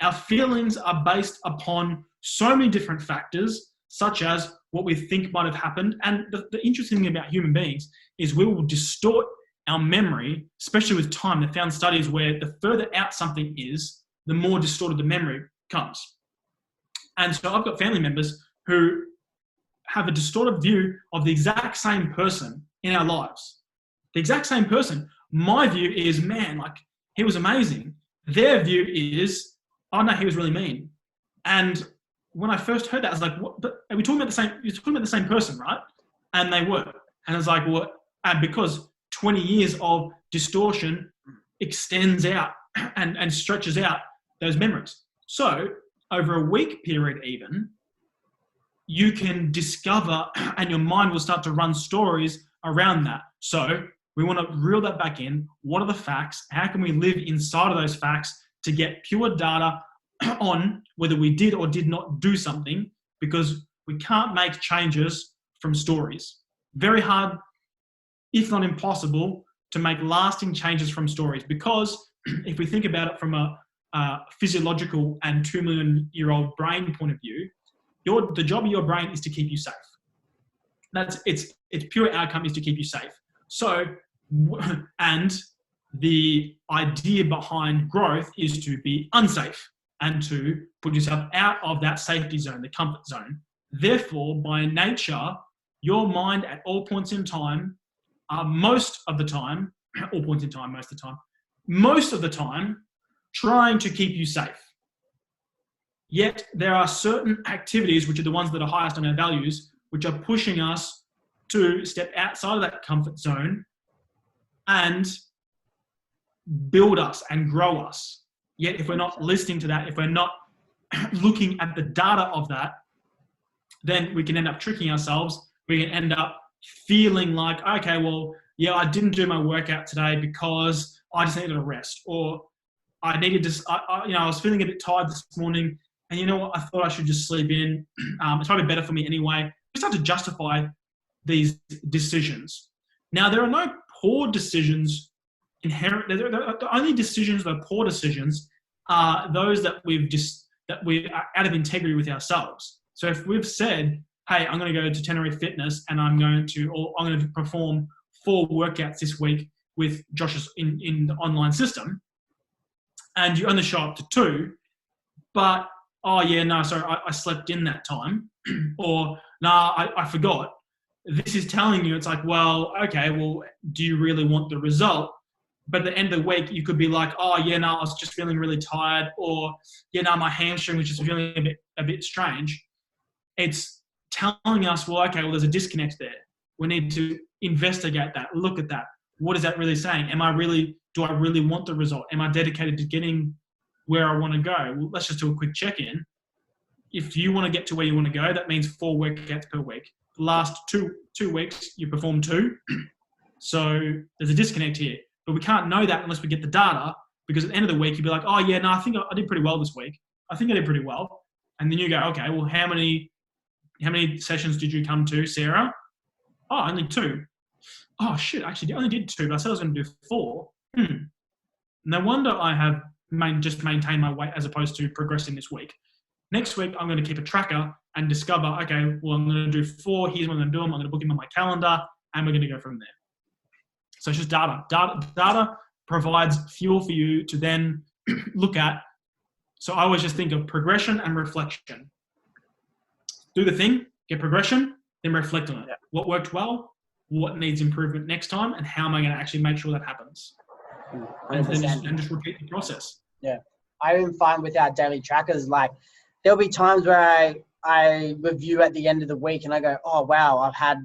Our feelings are based upon so many different factors. such as what we think might have happened. And the interesting thing about human beings is we will distort our memory, especially with time. They found studies where the further out something is, the more distorted the memory comes. And so I've got family members who have a distorted view of the exact same person in our lives. The exact same person. My view is, man, like, he was amazing. Their view is, oh no, he was really mean. And when I first heard that, I was like, what? But are we talking about the same? You're talking about the same person, right? And they were. And I was like, well, and because 20 years of distortion extends out and stretches out those memories. So over a week period even, you can discover and your mind will start to run stories around that. So we want to reel that back in. What are the facts? How can we live inside of those facts to get pure data on whether we did or did not do something? Because we can't make changes from stories. Very hard, if not impossible, to make lasting changes from stories. Because if we think about it from a physiological and 2 million year old brain point of view, the job of your brain is to keep you safe. That's its pure outcome is to keep you safe. So, and the idea behind growth is to be unsafe and to put yourself out of that safety zone, the comfort zone. Therefore, by nature, your mind at all points in time, most of the time, trying to keep you safe. Yet there are certain activities, which are the ones that are highest on our values, which are pushing us to step outside of that comfort zone and build us and grow us. Yet if we're not listening to that, if we're not looking at the data of that, then we can end up tricking ourselves. We can end up feeling like, okay, well, yeah, I didn't do my workout today because I just needed a rest, or I needed to, I was feeling a bit tired this morning, and you know what, I thought I should just sleep in. It's probably better for me anyway. We start to justify these decisions. Now, there are no poor decisions inherent. The only decisions that are poor decisions are those that we are out of integrity with ourselves. So if we've said, hey, I'm going to go to Tenerife Fitness and I'm going to perform 4 workouts this week with Josh's in the online system, and you only show up to 2, but, oh yeah, no, sorry, I slept in that time, or nah, I forgot. This is telling you, it's like, well, okay, well, do you really want the result? But at the end of the week, you could be like, oh yeah, no, I was just feeling really tired, or yeah, no, my hamstring was just feeling a bit strange. It's telling us, well, okay, well, there's a disconnect there. We need to investigate that, look at that. What is that really saying? Do I really want the result? Am I dedicated to getting where I want to go? Well, let's just do a quick check-in. If you want to get to where you want to go, that means 4 workouts per week. The last two weeks, you perform 2. So there's a disconnect here. But we can't know that unless we get the data, because at the end of the week, you'd be like, oh yeah, no, I think I did pretty well this week. I think I did pretty well. And then you go, okay, well, how many sessions did you come to, Sarah? Oh, only 2. Oh shit, actually, I only did 2, but I said I was going to do 4. No wonder I have just maintained my weight as opposed to progressing this week. Next week, I'm going to keep a tracker and discover, okay, well, I'm going to do 4. Here's what I'm going to do. I'm going to book him on my calendar, and we're going to go from there. So it's just data. Data provides fuel for you to then look at. So I always just think of progression and reflection. Do the thing, get progression, then reflect on it. Yeah. What worked well? What needs improvement next time? And how am I going to actually make sure that happens? And just repeat the process. Yeah. I even find with our daily trackers, like there'll be times where I review at the end of the week and I go, oh, wow, I had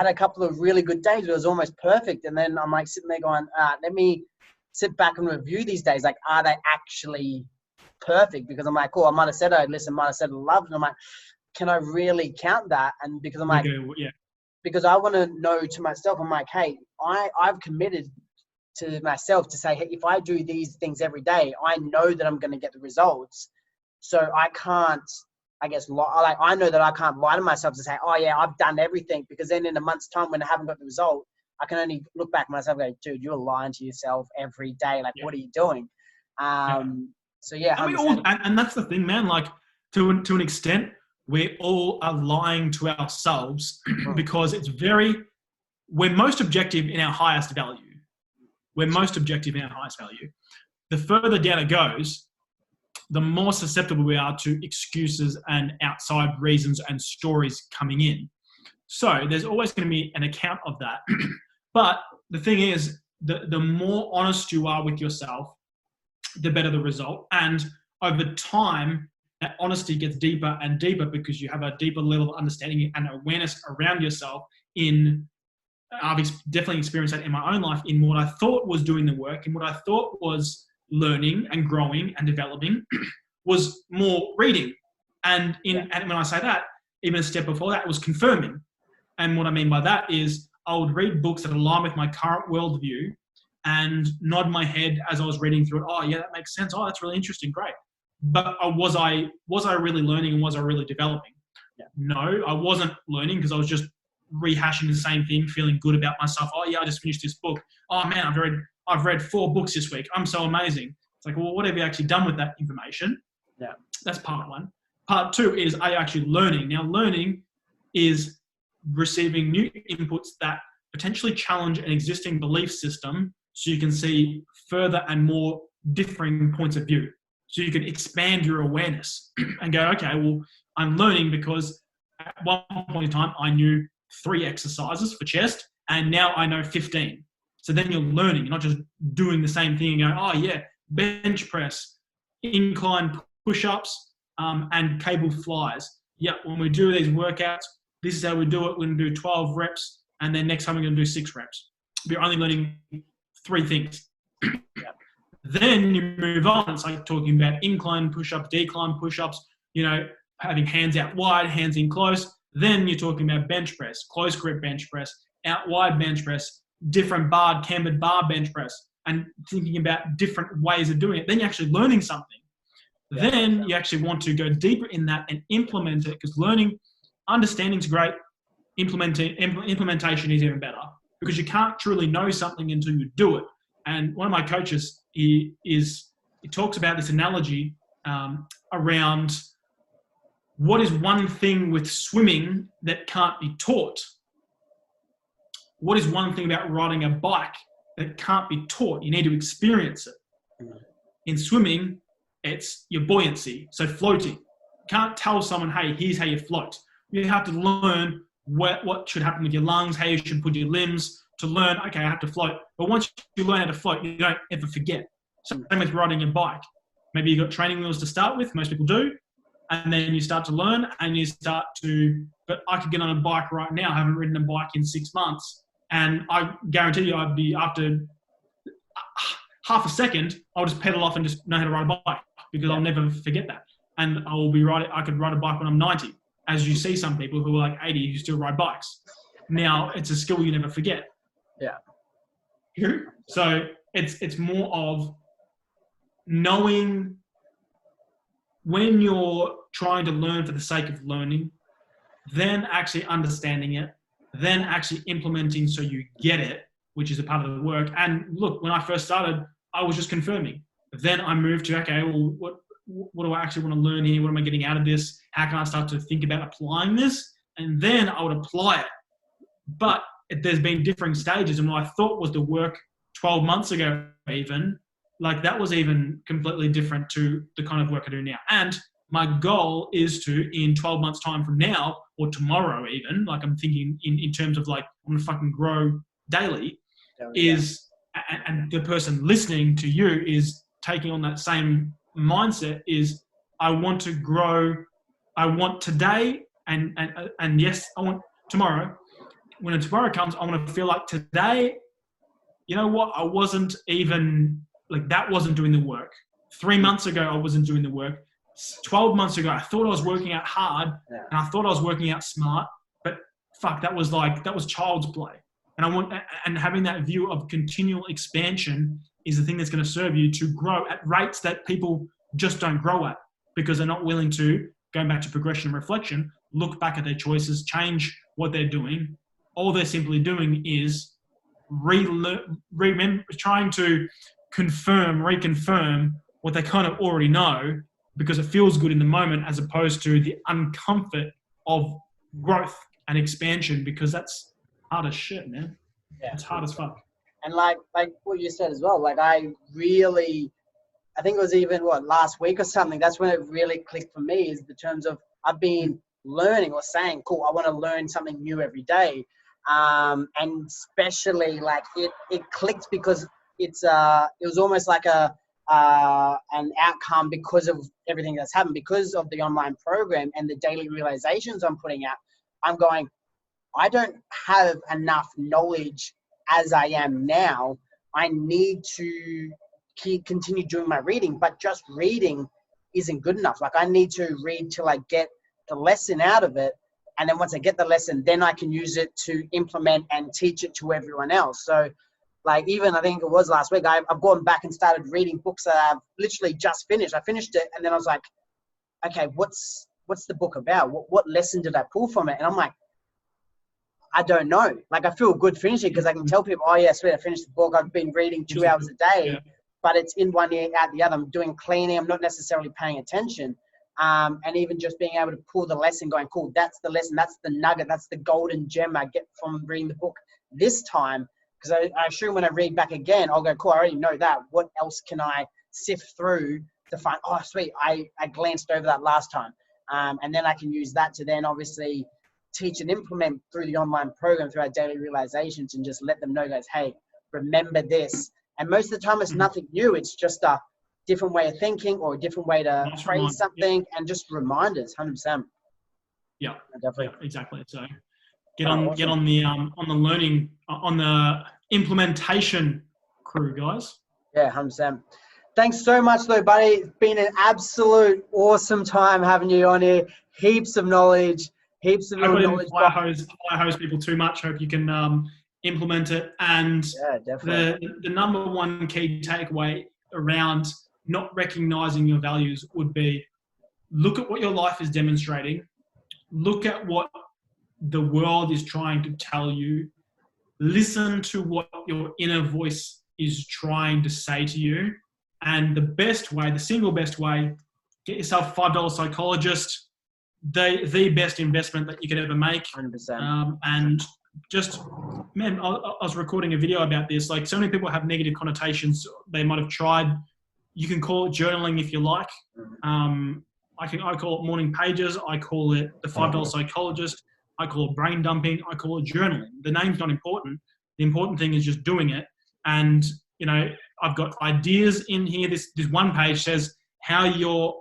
a couple of really good days. It was almost perfect. And then I'm like sitting there going, let me sit back and review these days. Like, are they actually perfect? Because I'm like, oh, I might have said I'd listen, might have said I loved. And I'm like, can I really count that? And because I'm like, yeah. Because I want to know to myself, I'm like, hey, I've committed to myself to say, hey, if I do these things every day, I know that I'm going to get the results. So I can't, I guess, I know that I can't lie to myself to say, oh yeah, I've done everything, because then in a month's time when I haven't got the result, I can only look back at myself and go, dude, you're lying to yourself every day. Like, what are you doing? So yeah. And that's the thing, man. Like to an extent, we all are lying to ourselves because we're most objective in our highest value. We're most objective in our highest value. The further down it goes, the more susceptible we are to excuses and outside reasons and stories coming in. So there's always going to be an account of that. But the thing is, the more honest you are with yourself, the better the result. And over time, that honesty gets deeper and deeper because you have a deeper level of understanding and awareness around yourself. I've definitely experienced that in my own life, in what I thought was doing the work, and what I thought was learning and growing and developing was more reading. And when I say that, even a step before that, it was confirming. And what I mean by that is I would read books that align with my current worldview and nod my head as I was reading through it. Oh, yeah, that makes sense. Oh, that's really interesting. Great. But was I really learning, and was I really developing? Yeah. No, I wasn't learning because I was just rehashing the same thing, feeling good about myself. Oh, yeah, I just finished this book. Oh, man, I've read 4 books this week. I'm so amazing. It's like, well, what have you actually done with that information? Yeah. That's part 1. Part 2 is, are you actually learning? Now, learning is receiving new inputs that potentially challenge an existing belief system so you can see further and more differing points of view. So you can expand your awareness and go, okay, well, I'm learning because at one point in time, I knew 3 exercises for chest, and now I know 15. So then you're learning. You're not just doing the same thing and going, oh, yeah, bench press, incline push-ups, and cable flies. Yeah, when we do these workouts, this is how we do it. We're going to do 12 reps, and then next time we're going to do 6 reps. We're only learning 3 things. Then you move on. It's like talking about incline push-ups, decline push-ups, having hands out wide, hands in close. Then you're talking about bench press, close grip bench press, out wide bench press, different barred, cambered bar bench press, and thinking about different ways of doing it. Then you're actually learning something. Then you actually want to go deeper in that and implement it, because understanding is great. Implementation is even better, because you can't truly know something until you do it. And one of my coaches, he talks about this analogy around what is one thing with swimming that can't be taught. What is one thing about riding a bike that can't be taught? You need to experience it. In swimming, it's your buoyancy, so floating. You can't tell someone, hey, here's how you float. You have to learn what should happen with your lungs, how you should put your limbs to learn, okay, I have to float. But once you learn how to float, you don't ever forget. Same with riding a bike. Maybe you've got training wheels to start with, most people do, and then you start to learn and you start to, but I could get on a bike right now. I haven't ridden a bike in 6 months. And I guarantee you I'd be, after half a second, I'll just pedal off and just know how to ride a bike, because I'll never forget that. And I could ride a bike when I'm 90. As you see some people who are like 80 who still ride bikes. Now it's a skill you never forget. Yeah. So it's more of knowing when you're trying to learn for the sake of learning, then actually understanding it, then actually implementing so you get it, which is a part of the work. And look, when I first started, I was just confirming. Then I moved to, okay, well, what do I actually want to learn here? What am I getting out of this? How can I start to think about applying this? And then I would apply it. But there's been differing stages, and what I thought was the work 12 months ago even, like that was even completely different to the kind of work I do now. And my goal is to, in 12 months time from now, or tomorrow even, like I'm thinking in terms of like, I'm going to fucking grow daily, and the person listening to you is taking on that same mindset, is I want to grow. I want today and yes, I want tomorrow. When tomorrow comes, I want to feel like today, you know what? I wasn't even, like that wasn't doing the work. 3 months ago, I wasn't doing the work. 12 months ago, I thought I was working out hard and I thought I was working out smart, but fuck, that was child's play. And having that view of continual expansion is the thing that's going to serve you to grow at rates that people just don't grow at, because they're not willing to, going back to progression and reflection, look back at their choices, change what they're doing. All they're simply doing is trying to reconfirm what they kind of already know, because it feels good in the moment, as opposed to the uncomfort of growth and expansion, because that's hard as shit, man. Yeah. It's hard as fuck. And like what you said as well, like I think it was even last week or something, that's when it really clicked for me, is the terms of I've been learning or saying, cool, I want to learn something new every day. And especially like it clicked because it was almost like an outcome because of everything that's happened, because of the online program and the daily realizations I'm putting out. I'm going, I don't have enough knowledge as I am now. I need to continue doing my reading, but just reading isn't good enough. Like I need to read till I get the lesson out of it. And then once I get the lesson, then I can use it to implement and teach it to everyone else. So like even I think it was last week, I've gone back and started reading books that I've literally just finished. I finished it and then I was like, okay, what's the book about? What lesson did I pull from it? And I'm like, I don't know. Like I feel good finishing because I can tell people, oh yeah, sweet, I finished the book. I've been reading 2 hours a day, but it's in one ear, out the other. I'm doing cleaning. I'm not necessarily paying attention. And even just being able to pull the lesson, going, cool, that's the lesson. That's the nugget. That's the golden gem I get from reading the book this time. Because I assume when I read back again, I'll go, cool, I already know that. What else can I sift through to find, oh, sweet, I glanced over that last time. And then I can use that to then obviously teach and implement through the online program, through our daily realizations, and just let them know, guys, hey, remember this. And most of the time it's nothing new. It's just a different way of thinking or a different way to phrase something, and just reminders, 100%. Yeah, definitely. Yeah, exactly. So get on the learning, on the implementation crew, guys. Yeah, 100%. Thanks so much though, buddy. It's been an absolute awesome time having you on here. Heaps of knowledge, heaps of knowledge. Fire hose people too much. Hope you can implement it. And yeah, definitely. The number one key takeaway around not recognizing your values would be, look at what your life is demonstrating. Look at what the world is trying to tell you. Listen to what your inner voice is trying to say to you. And the single best way, get yourself a $5 psychologist, the best investment that you could ever make. 100%. And just, man, I was recording a video about this. Like, so many people have negative connotations. They might have tried. You can call it journaling if you like. I call it morning pages. I call it the $5 psychologist. I call it brain dumping. I call it journaling. The name's not important. The important thing is just doing it. And, you know, I've got ideas in here. This one page says how your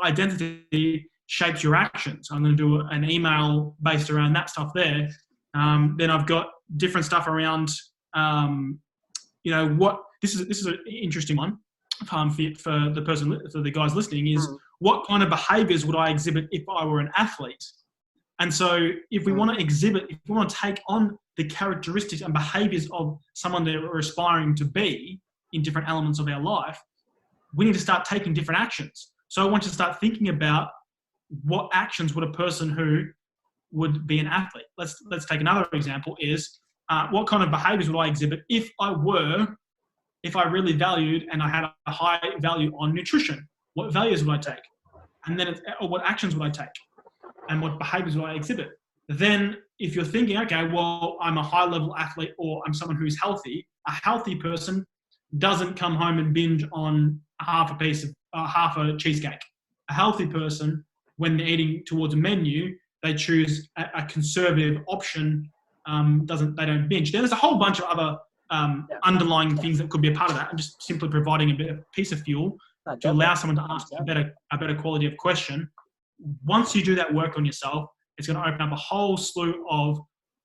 identity shapes your actions. I'm going to do an email based around that stuff there. Then I've got different stuff around, what this is an interesting one for the guys listening is what kind of behaviors would I exhibit if I were an athlete? And so if we want to take on the characteristics and behaviors of someone that we're aspiring to be in different elements of our life, we need to start taking different actions. So I want you to start thinking about what actions would a person who would be an athlete. Let's take another example is what kind of behaviors would I exhibit if I really valued and I had a high value on nutrition? What values would I take? And then what actions would I take? And what behaviors would I exhibit? Then if you're thinking, okay, well, I'm a high level athlete or I'm someone who's healthy, a healthy person doesn't come home and binge on half a cheesecake. A healthy person, when they're eating towards a menu, they choose a conservative option. They don't binge. There's a whole bunch of other underlying things that could be a part of that, and just simply providing a piece of fuel to allow someone to ask a better quality of question. Once you do that work on yourself, it's going to open up a whole slew of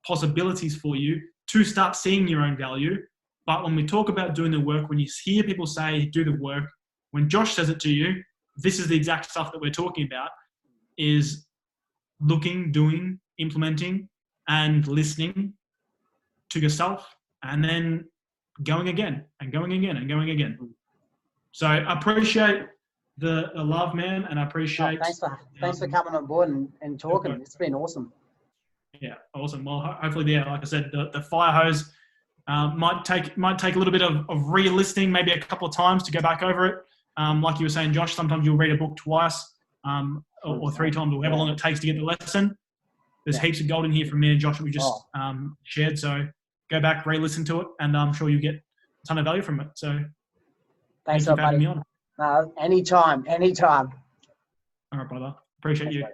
possibilities for you to start seeing your own value. But when we talk about doing the work, when you hear people say do the work, when Josh says it to you, this is the exact stuff that we're talking about, is looking, doing, implementing, and listening to yourself, and then going again and going again and going again. So I appreciate the love, man, and I appreciate... thanks for coming on board and talking. It's been awesome. Yeah, awesome. Well, hopefully, yeah, like I said, the fire hose might take a little bit of re-listening, maybe a couple of times to go back over it. Like you were saying, Josh, sometimes you'll read a book twice or 3 times, or however long it takes to get the lesson. There's heaps of gold in here from me and Josh that we just shared. So go back, re-listen to it, and I'm sure you'll get a ton of value from it. So Thanks thank you for a lot, having buddy. me on. Anytime. All right, brother. Appreciate you. Buddy.